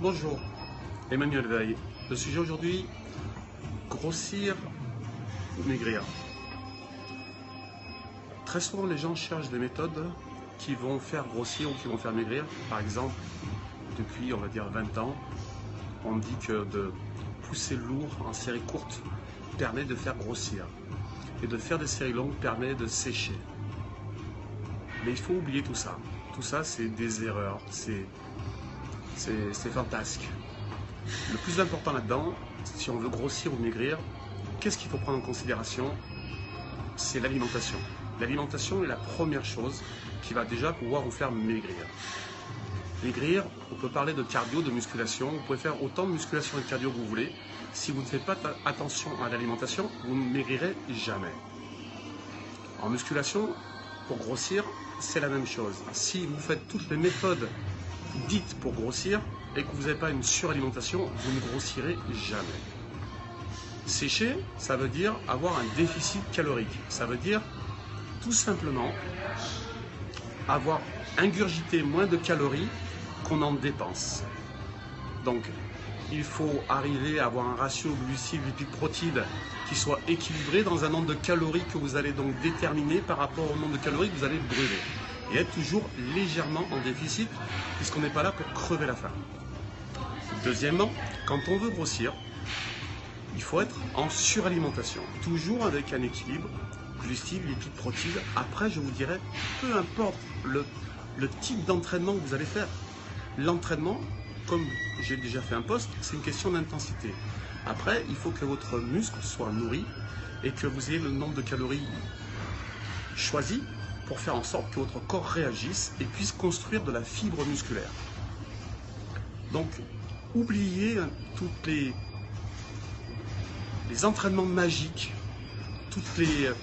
Bonjour, Emmanuel Veil. Le sujet aujourd'hui, grossir ou maigrir. Très souvent, les gens cherchent des méthodes qui vont faire grossir ou qui vont faire maigrir. Par exemple, depuis, on va dire, 20 ans, on dit que de pousser lourd en série courte permet de faire grossir. Et de faire des séries longues permet de sécher. Mais il faut oublier tout ça. Tout ça, c'est des erreurs, c'est fantasque. Le plus important là-dedans, si on veut grossir ou maigrir, qu'est-ce qu'il faut prendre en considération? C'est l'alimentation. L'alimentation est la première chose qui va déjà pouvoir vous faire maigrir. Maigrir, on peut parler de cardio, de musculation. Vous pouvez faire autant de musculation et de cardio que vous voulez. Si vous ne faites pas attention à l'alimentation, vous ne maigrirez jamais. En musculation, pour grossir, c'est la même chose. Si vous faites toutes les méthodes dites pour grossir et que vous n'avez pas une suralimentation, vous ne grossirez jamais. Sécher, ça veut dire avoir un déficit calorique. Ça veut dire tout simplement avoir ingurgité moins de calories qu'on en dépense. Donc, il faut arriver à avoir un ratio glucides, lipides, protides qui soit équilibré dans un nombre de calories que vous allez donc déterminer par rapport au nombre de calories que vous allez brûler. Et être toujours légèrement en déficit, puisqu'on n'est pas là pour crever la faim. Deuxièmement, quand on veut grossir, il faut être en suralimentation, toujours avec un équilibre glucides, lipides, protides. Après, je vous dirais, peu importe le type d'entraînement que vous allez faire. L'entraînement, comme j'ai déjà fait un post, c'est une question d'intensité. Après, il faut que votre muscle soit nourri et que vous ayez le nombre de calories choisi pour faire en sorte que votre corps réagisse et puisse construire de la fibre musculaire. Donc, oubliez toutes les entraînements magiques, toutes les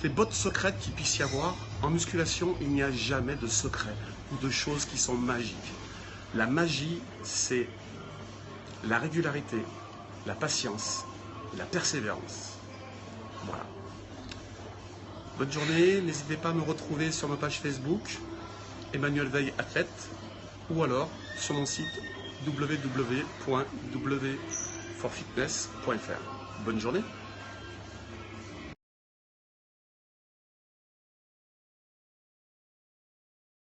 bottes secrètes qu'il puisse y avoir. En musculation, il n'y a jamais de secret ou de choses qui sont magiques. La magie, c'est la régularité, la patience, la persévérance. Voilà. Bonne journée, n'hésitez pas à me retrouver sur ma page Facebook, Emmanuel Veil Athlète, ou alors sur mon site www.wforfitness.fr. Bonne journée.